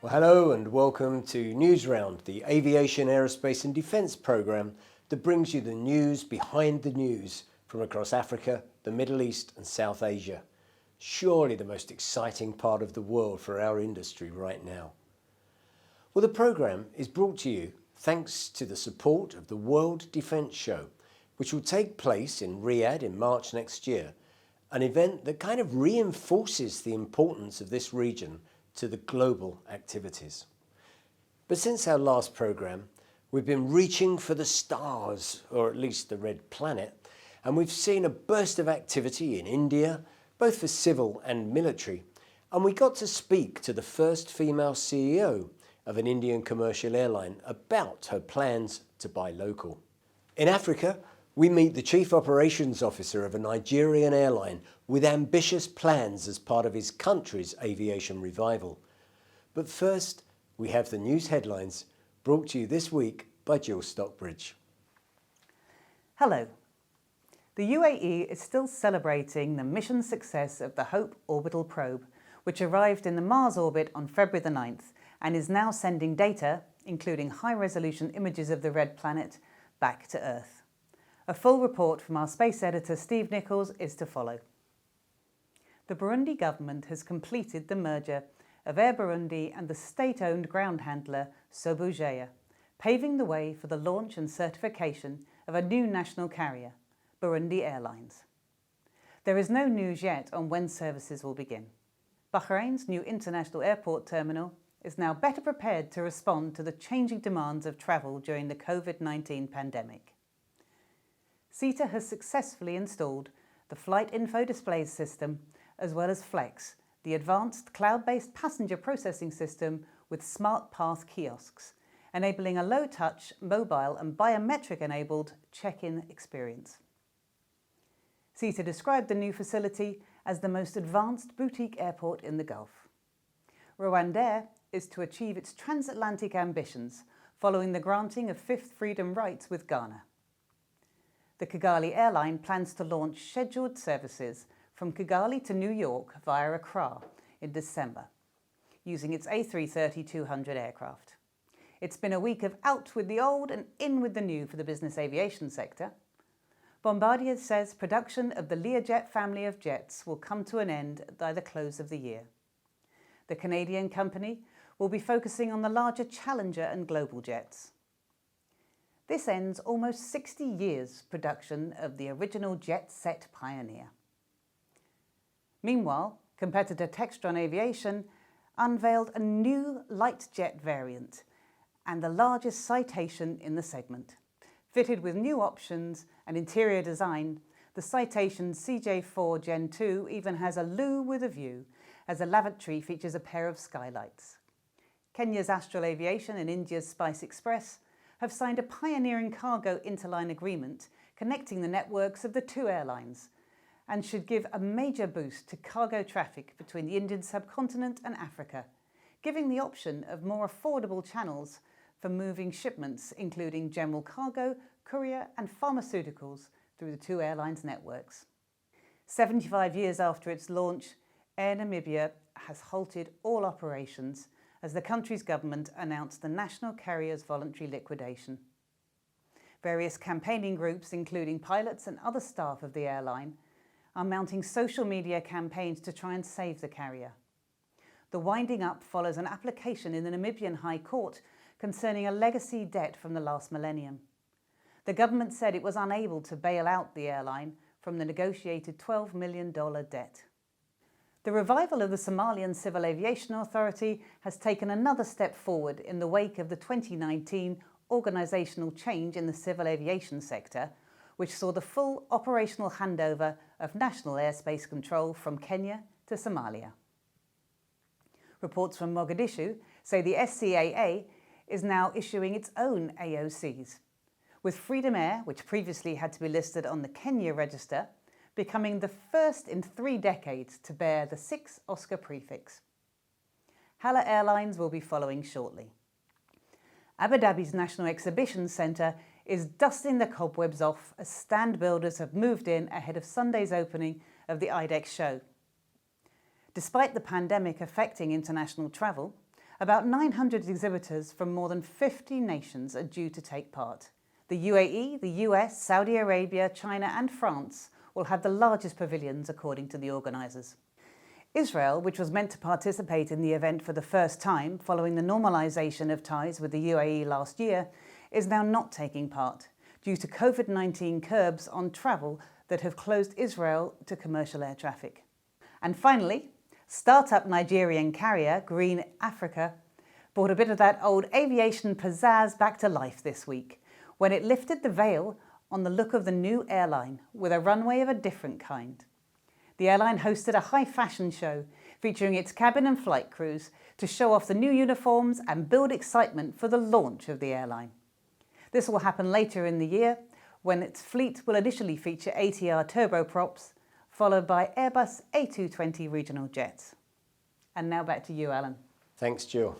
Well, hello and welcome to Newsround, the aviation, aerospace and defence programme that brings you the news behind the news from across Africa, the Middle East and South Asia. Surely the most exciting part of the world for our industry right now. Well, the programme is brought to you thanks to the support of the World Defence Show, which will take place in Riyadh in March next year, an event that kind of reinforces the importance of this region to the global activities. But since our last programme, we've been reaching for the stars, or at least the red planet, and we've seen a burst of activity in India, both for civil and military, and we got to speak to the first female CEO of an Indian commercial airline about her plans to buy local. In Africa, we meet the Chief Operations Officer of a Nigerian airline with ambitious plans as part of his country's aviation revival. But first, we have the news headlines brought to you this week by Jill Stockbridge. Hello. The UAE is still celebrating the mission success of the Hope orbital probe, which arrived in the Mars orbit on February the 9th and is now sending data, including high-resolution images of the red planet, back to Earth. A full report from our space editor Steve Nichols is to follow. The Burundi government has completed the merger of Air Burundi and the state-owned ground handler Sobujaya, paving the way for the launch and certification of a new national carrier, Burundi Airlines. There is no news yet on when services will begin. Bahrain's new international airport terminal is now better prepared to respond to the changing demands of travel during the COVID-19 pandemic. SITA has successfully installed the Flight Info Displays system as well as Flex, the advanced cloud-based passenger processing system with smart path kiosks, enabling a low-touch, mobile and biometric-enabled check-in experience. SITA described the new facility as the most advanced boutique airport in the Gulf. Rwandair is to achieve its transatlantic ambitions following the granting of Fifth Freedom rights with Ghana. The Kigali airline plans to launch scheduled services from Kigali to New York via Accra in December, using its A330-200 aircraft. It's been a week of out with the old and in with the new for the business aviation sector. Bombardier says production of the Learjet family of jets will come to an end by the close of the year. The Canadian company will be focusing on the larger Challenger and Global jets. This ends almost 60 years production of the original jet set Pioneer. Meanwhile, competitor Textron Aviation unveiled a new light jet variant and the largest Citation in the segment. Fitted with new options and interior design, the Citation CJ4 Gen 2 even has a loo with a view, as the lavatory features a pair of skylights. Kenya's Astral Aviation and India's Spice Express have signed a pioneering cargo interline agreement connecting the networks of the two airlines, and should give a major boost to cargo traffic between the Indian subcontinent and Africa, giving the option of more affordable channels for moving shipments, including general cargo, courier and pharmaceuticals through the two airlines' networks. 75 years after its launch, Air Namibia has halted all operations as the country's government announced the national carrier's voluntary liquidation. Various campaigning groups, including pilots and other staff of the airline, are mounting social media campaigns to try and save the carrier. The winding up follows an application in the Namibian High Court concerning a legacy debt from the last millennium. The government said it was unable to bail out the airline from the negotiated $12 million debt. The revival of the Somalian Civil Aviation Authority has taken another step forward in the wake of the 2019 organisational change in the civil aviation sector, which saw the full operational handover of national airspace control from Kenya to Somalia. Reports from Mogadishu say the SCAA is now issuing its own AOCs, with Freedom Air, which previously had to be listed on the Kenya register, becoming the first in 3 decades to bear the 6 Oscar prefix. Hala Airlines will be following shortly. Abu Dhabi's National Exhibition Centre is dusting the cobwebs off as stand builders have moved in ahead of Sunday's opening of the IDEX show. Despite the pandemic affecting international travel, About 900 exhibitors from more than 50 nations are due to take part. The UAE, the US, Saudi Arabia, China and France will have the largest pavilions according to the organisers. Israel, which was meant to participate in the event for the first time following the normalisation of ties with the UAE last year, is now not taking part due to COVID-19 curbs on travel that have closed Israel to commercial air traffic. And finally, start-up Nigerian carrier Green Africa brought a bit of that old aviation pizzazz back to life this week when it lifted the veil on the look of the new airline with a runway of a different kind. The airline hosted a high-fashion show featuring its cabin and flight crews to show off the new uniforms and build excitement for the launch of the airline. This will happen later in the year when its fleet will initially feature ATR turboprops, followed by Airbus A220 regional jets. And now back to you, Alan. Thanks, Jill.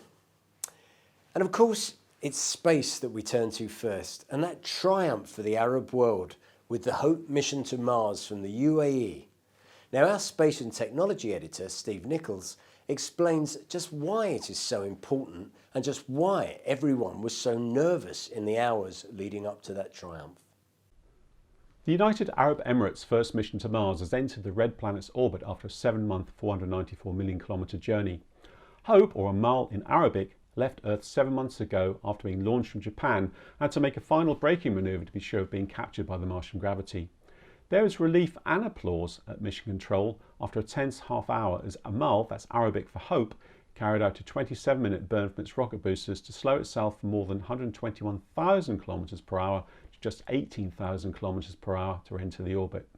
And of course, it's space that we turn to first, and that triumph for the Arab world with the Hope mission to Mars from the UAE. Now, our space and technology editor, Steve Nichols, explains just why it is so important and just why everyone was so nervous in the hours leading up to that triumph. The United Arab Emirates' first mission to Mars has entered the red planet's orbit after a 7-month, 494 million kilometre journey. Hope, or Amal in Arabic, left Earth 7 months ago after being launched from Japan and had to make a final braking manoeuvre to be sure of being captured by the Martian gravity. There is relief and applause at mission control after a tense half hour as Amal, that's Arabic for Hope, carried out a 27-minute burn from its rocket boosters to slow itself from more than 121,000 km per hour to just 18,000 km per hour to enter the orbit.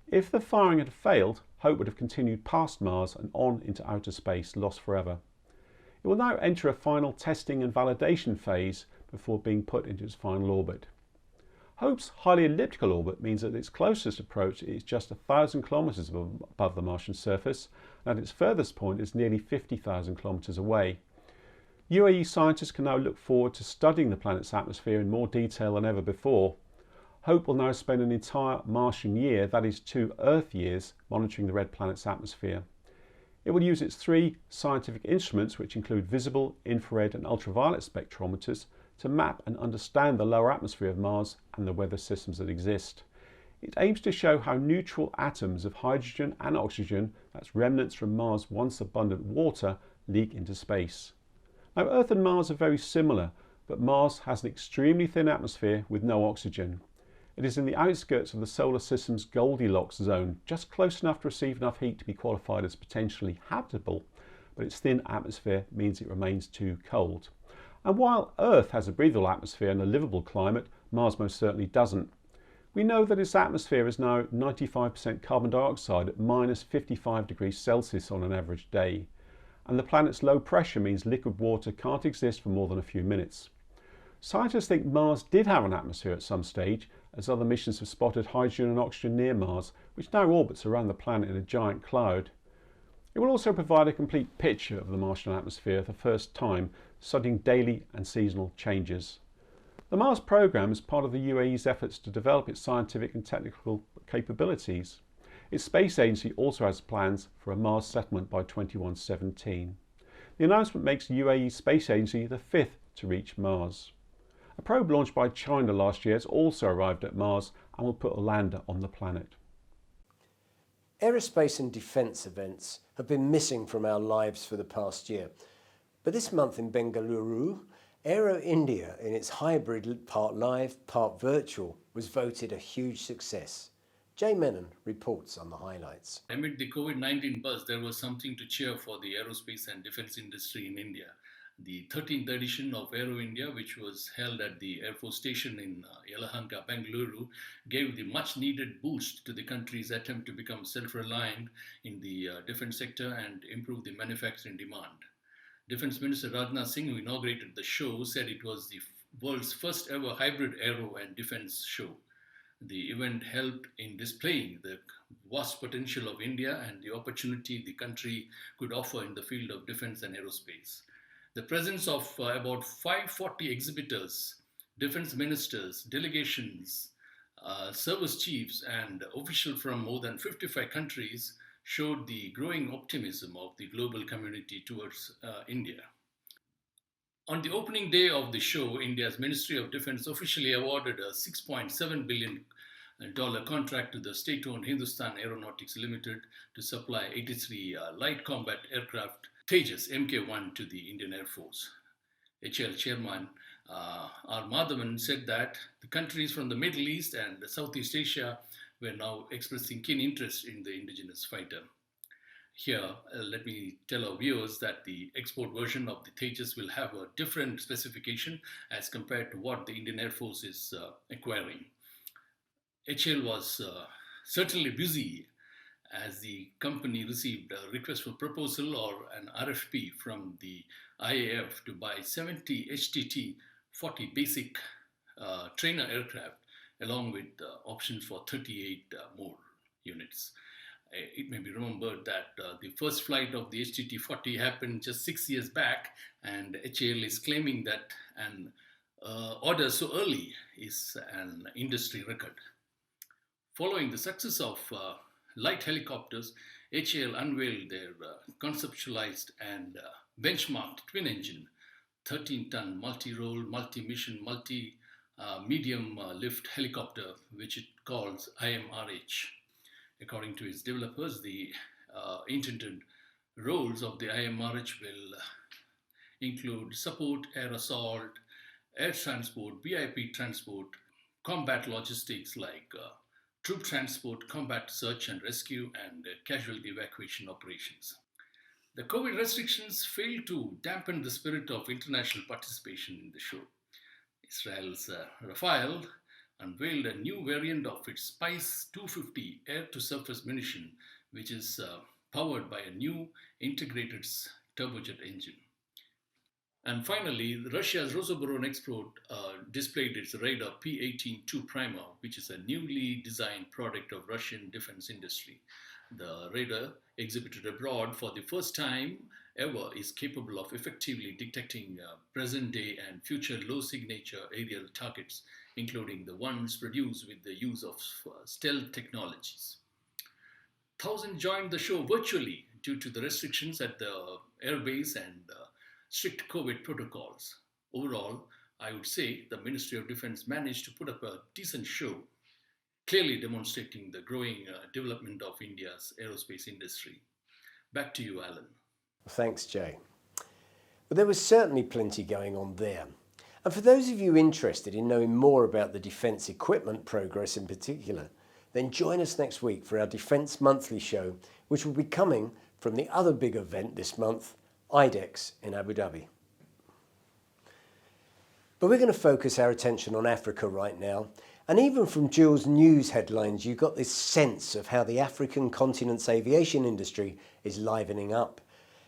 If the firing had failed, Hope would have continued past Mars and on into outer space, lost forever. It will now enter a final testing and validation phase before being put into its final orbit. Hope's highly elliptical orbit means that its closest approach is just 1,000 kilometres above the Martian surface, and at its furthest point is nearly 50,000 kilometres away. UAE scientists can now look forward to studying the planet's atmosphere in more detail than ever before. Hope will now spend an entire Martian year, that is 2 Earth years, monitoring the red planet's atmosphere. It will use its 3 scientific instruments, which include visible, infrared and ultraviolet spectrometers, to map and understand the lower atmosphere of Mars and the weather systems that exist. It aims to show how neutral atoms of hydrogen and oxygen, that's remnants from Mars' once abundant water, leak into space. Now, Earth and Mars are very similar, but Mars has an extremely thin atmosphere with no oxygen. It is in the outskirts of the solar system's Goldilocks zone, just close enough to receive enough heat to be qualified as potentially habitable, but its thin atmosphere means it remains too cold. And while Earth has a breathable atmosphere and a livable climate, Mars most certainly doesn't. We know that its atmosphere is now 95% carbon dioxide at minus 55 degrees Celsius on an average day. And the planet's low pressure means liquid water can't exist for more than a few minutes. Scientists think Mars did have an atmosphere at some stage, as other missions have spotted hydrogen and oxygen near Mars, which now orbits around the planet in a giant cloud. It will also provide a complete picture of the Martian atmosphere for the first time, studying daily and seasonal changes. The Mars programme is part of the UAE's efforts to develop its scientific and technical capabilities. Its space agency also has plans for a Mars settlement by 2117. The announcement makes the UAE Space Agency the 5th to reach Mars. A probe launched by China last year has also arrived at Mars and will put a lander on the planet. Aerospace and defence events have been missing from our lives for the past year. But this month in Bengaluru, Aero India, in its hybrid part live, part virtual, was voted a huge success. Jay Menon reports on the highlights. Amid the COVID-19 buzz, there was something to cheer for the aerospace and defence industry in India. The 13th edition of Aero India, which was held at the Air Force Station in Yelahanka, Bengaluru, gave the much-needed boost to the country's attempt to become self-reliant in the defence sector and improve the manufacturing demand. Defence Minister Rajnath Singh, who inaugurated the show, said it was the world's first ever hybrid aero and defence show. The event helped in displaying the vast potential of India and the opportunity the country could offer in the field of defence and aerospace. The presence of about 540 exhibitors, defence ministers, delegations, service chiefs and officials from more than 55 countries showed the growing optimism of the global community towards India. On the opening day of the show, India's Ministry of Defence officially awarded a $6.7 billion contract to the state-owned Hindustan Aeronautics Limited to supply 83 light combat aircraft Tejas Mk1 to the Indian Air Force. HAL chairman R. Madhavan said that the countries from the Middle East and Southeast Asia were now expressing keen interest in the indigenous fighter. Here, let me tell our viewers that the export version of the Tejas will have a different specification as compared to what the Indian Air Force is acquiring. HAL was certainly busy as the company received a request for proposal or an RFP from the IAF to buy 70 HTT-40 basic trainer aircraft along with options for 38 more units. It may be remembered that the first flight of the HTT-40 happened just 6 years back, and HAL is claiming that an order so early is an industry record. Following the success of light helicopters, HAL unveiled their conceptualized and benchmarked twin-engine 13-ton multi-role, multi-mission, multi-medium lift helicopter, which it calls IMRH. According to its developers, the intended roles of the IMRH will include support, air assault, air transport, VIP transport, combat logistics like troop transport, combat search and rescue, and casualty evacuation operations. The COVID restrictions failed to dampen the spirit of international participation in the show. Israel's Rafale unveiled a new variant of its Spice 250 air-to-surface munition, which is powered by a new integrated turbojet engine. And finally, Russia's Rosoboronexport displayed its radar P-18-2 Primer, which is a newly designed product of Russian defense industry. The radar, exhibited abroad for the first time ever, is capable of effectively detecting present-day and future low-signature aerial targets, including the ones produced with the use of stealth technologies. Thousands joined the show virtually due to the restrictions at the airbase and strict COVID protocols. Overall, I would say the Ministry of Defence managed to put up a decent show, clearly demonstrating the growing development of India's aerospace industry. Back to you, Alan. Thanks, Jay. Well, there was certainly plenty going on there. And for those of you interested in knowing more about the defence equipment progress in particular, then join us next week for our Defence Monthly show, which will be coming from the other big event this month, IDEX in Abu Dhabi. But we're going to focus our attention on Africa right now. And even from Jules' news headlines, you got this sense of how the African continent's aviation industry is livening up.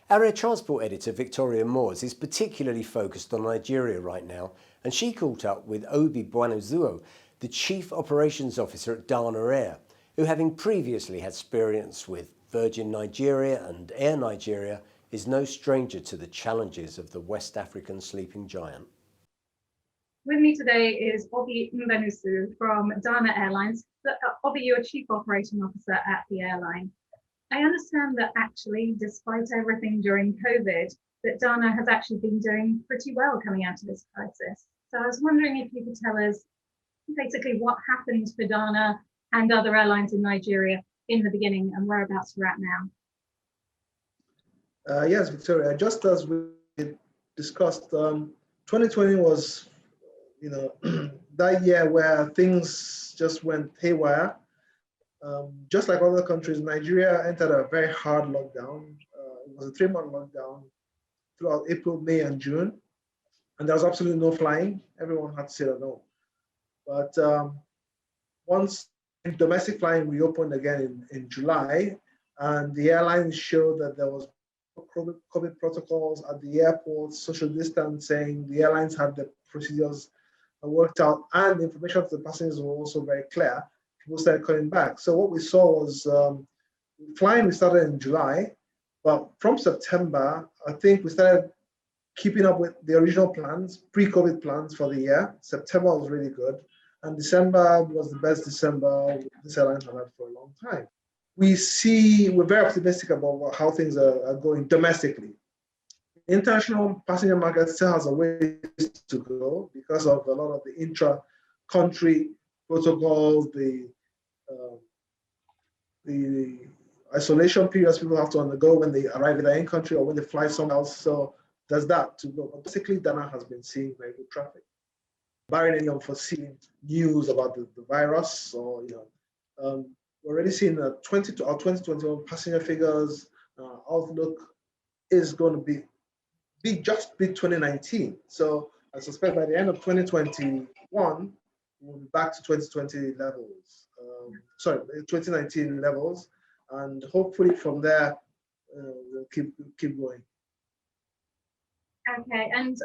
Our air transport editor, Victoria Moores, is particularly focused on Nigeria right now, and she caught up with Obi Buanazuo, the Chief Operations Officer at Dana Air, who, having previously had experience with Virgin Nigeria and Air Nigeria, is no stranger to the challenges of the West African sleeping giant. With me today is Obi Mbenusu from Dana Airlines. Obi, you're Chief Operating Officer at the airline. I understand that actually, despite everything during COVID, that Dana has actually been doing pretty well coming out of this crisis. So I was wondering if you could tell us basically what happened for Dana and other airlines in Nigeria in the beginning and whereabouts we're at now. Yes, Victoria, just as we discussed, 2020 was, that year where things just went haywire. Just like other countries, Nigeria entered a very hard lockdown. It was a 3-month lockdown throughout April, May, and June. And there was absolutely no flying. Everyone had to sit at home. But once domestic flying reopened again in July, and the airlines showed that there was COVID protocols at the airports, social distancing, the airlines had the procedures worked out, and the information to the passengers were also very clear. People started coming back. So what we saw was flying. We started in July, but from September, I think we started keeping up with the original plans, pre-COVID plans for the year. September was really good, and December was the best December this airline had had for a long time. We're very optimistic about how things are going domestically. International passenger market still has a ways to go because of a lot of the intra-country protocols, the isolation periods people have to undergo when they arrive in their own country or when they fly somewhere else. So there's that to go. But basically, Dana has been seeing very good traffic, barring any unforeseen news about the virus or we're already seeing 2021 passenger figures outlook is going to be just beat 2019. So I suspect by the end of 2021, we'll be back to 2020 levels. 2019 levels, and hopefully from there we'll keep going. Okay, and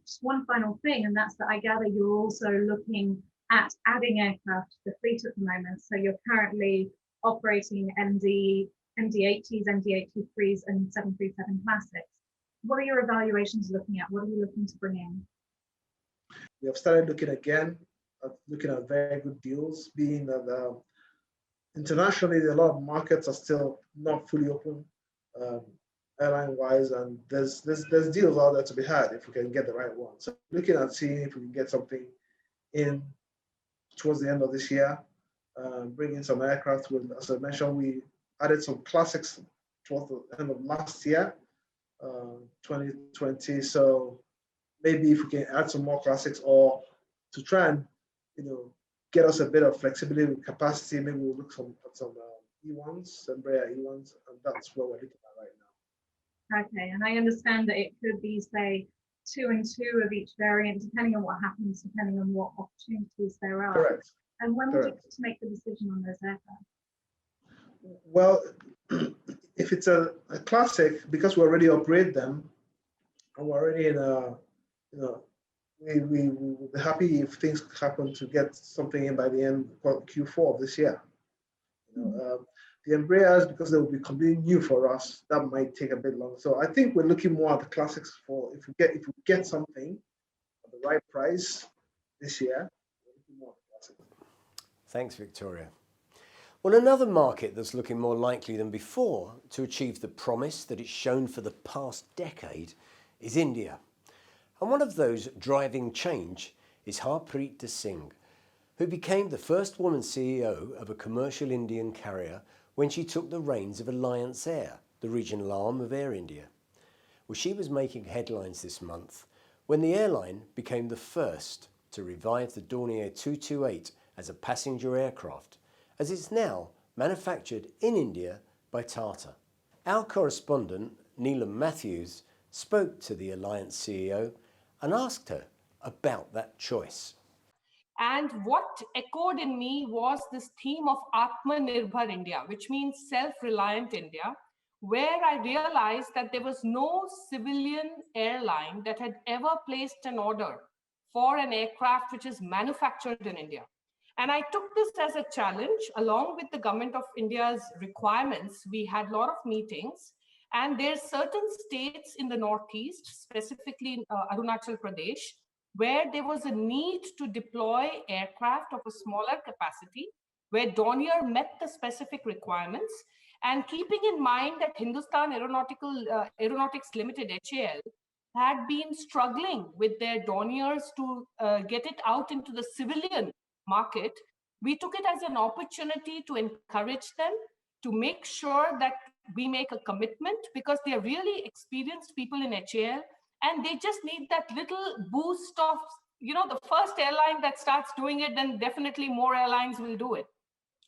just one final thing, and that's that I gather you're also looking at adding aircraft to the fleet at the moment. So you're currently operating MD-80s, MD-83s, and 737 classics. What are your evaluations looking at? What are you looking to bring in? We have started looking again looking at very good deals, being that internationally a lot of markets are still not fully open airline-wise, and there's deals out there to be had if we can get the right one. So looking at seeing if we can get something in towards the end of this year, bring in some aircraft. As I mentioned, we added some classics towards the end of last year, 2020. So maybe if we can add some more classics, or to try and get us a bit of flexibility with capacity, maybe we'll look at some E1s, Embraer E1s, and that's what we're looking at right now. Okay, and I understand that it could be, say, 2 and 2 of each variant, depending on what happens, depending on what opportunities there are. Correct. And when would you have to make the decision on those aircraft? Well, if it's a classic, because we already operate them, and we're already in we will be happy if things happen to get something in by the end of Q4 of this year. The Embraers, because they will be completely new for us, that might take a bit longer. So I think we're looking more at the classics for if we get something at the right price this year, we're looking more at the classics. Thanks, Victoria. Well, another market that's looking more likely than before to achieve the promise that it's shown for the past decade is India. And one of those driving change is Harpreet De Singh, who became the first woman CEO of a commercial Indian carrier when she took the reins of Alliance Air, the regional arm of Aero India. Well, she was making headlines this month when the airline became the first to revive the Dornier 228 as a passenger aircraft, as it's now manufactured in India by Tata. Our correspondent, Neelam Mathews, spoke to the Alliance CEO and asked her about that choice. And what echoed in me was this theme of Atmanirbhar India, which means self-reliant India, where I realized that there was no civilian airline that had ever placed an order for an aircraft which is manufactured in India. And I took this as a challenge, along with the government of India's requirements. We had a lot of meetings, and there's certain states in the Northeast, specifically in Arunachal Pradesh, where there was a need to deploy aircraft of a smaller capacity, where Dornier met the specific requirements. And keeping in mind that Hindustan Aeronautics Limited, HAL, had been struggling with their Dorniers to get it out into the civilian market, we took it as an opportunity to encourage them, to make sure that we make a commitment, because they are really experienced people in HAL, and they just need that little boost of, the first airline that starts doing it, then definitely more airlines will do it.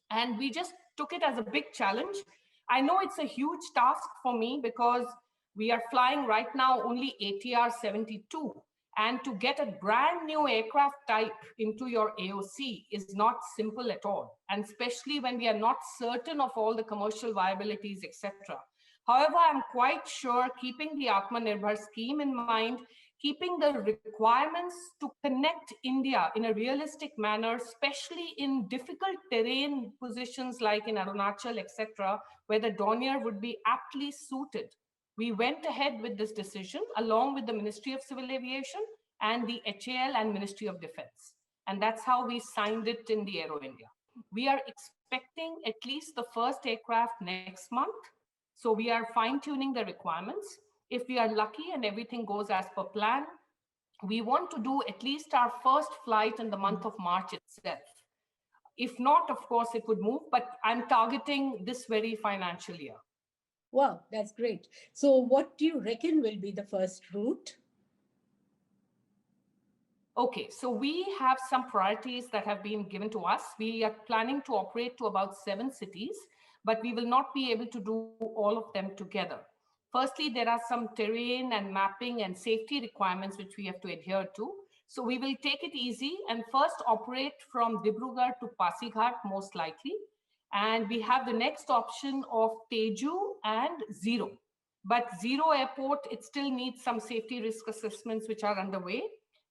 And we just took it as a big challenge. I know it's a huge task for me because we are flying right now only ATR 72. And to get a brand new aircraft type into your AOC is not simple at all. And especially when we are not certain of all the commercial viabilities, etc. However, I'm quite sure, keeping the Atmanirbhar scheme in mind, keeping the requirements to connect India in a realistic manner, especially in difficult terrain positions like in Arunachal, etc., where the Dornier would be aptly suited. We went ahead with this decision along with the Ministry of Civil Aviation and the HAL and Ministry of Defense. And that's how we signed it in the Aero India. We are expecting at least the first aircraft next month. So we are fine-tuning the requirements. If we are lucky and everything goes as per plan, we want to do at least our first flight in the month of March itself. If not, of course, it would move, but I'm targeting this very financial year. Wow, that's great. So what do you reckon will be the first route? Okay, so we have some priorities that have been given to us. We are planning to operate to about 7 cities, but we will not be able to do all of them together. Firstly, there are some terrain and mapping and safety requirements which we have to adhere to. So we will take it easy and first operate from Dibrugarh to Pasighat most likely. And we have the next option of Teju and Zero. But Zero Airport, it still needs some safety risk assessments which are underway.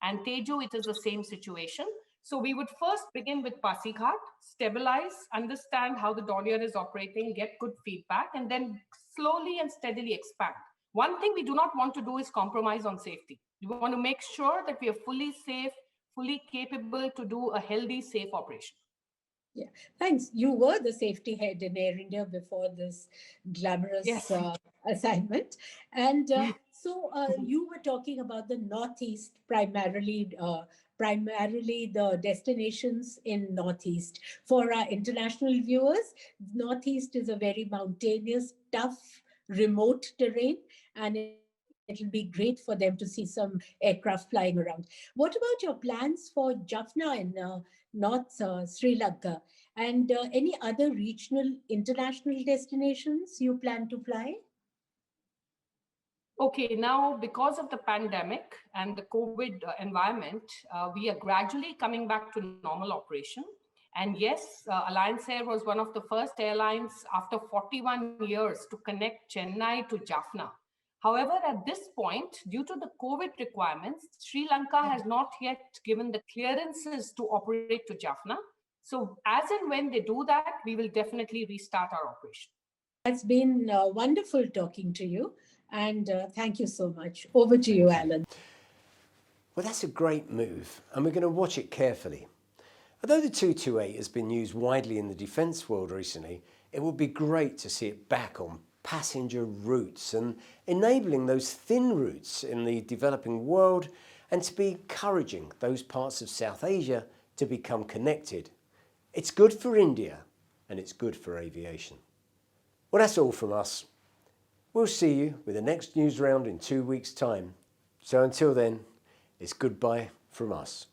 And Teju, it is the same situation. So we would first begin with Pasighat, stabilize, understand how the Dornier is operating, get good feedback, and then slowly and steadily expand. One thing we do not want to do is compromise on safety. We want to make sure that we are fully safe, fully capable to do a healthy, safe operation. Yeah, thanks. You were the safety head in Air India before this glamorous Yes. assignment. And so you were talking about the Northeast, primarily the destinations in Northeast. For our international viewers, Northeast is a very mountainous, tough, remote terrain, and it'll be great for them to see some aircraft flying around. What about your plans for Jaffna in North Sri Lanka, and any other regional international destinations you plan to fly? Okay, now because of the pandemic and the COVID environment, we are gradually coming back to normal operation. And yes, Alliance Air was one of the first airlines after 41 years to connect Chennai to Jaffna. However, at this point, due to the COVID requirements, Sri Lanka has not yet given the clearances to operate to Jaffna. So as and when they do that, we will definitely restart our operation. It's been wonderful talking to you, and thank you so much. Over to you, Alan. Well, that's a great move, and we're going to watch it carefully. Although the 228 has been used widely in the defence world recently, it would be great to see it back on passenger routes and enabling those thin routes in the developing world, and to be encouraging those parts of South Asia to become connected. It's good for India, and it's good for aviation. Well, that's all from us. We'll see you with the next news round in 2 weeks' time. So until then, it's goodbye from us.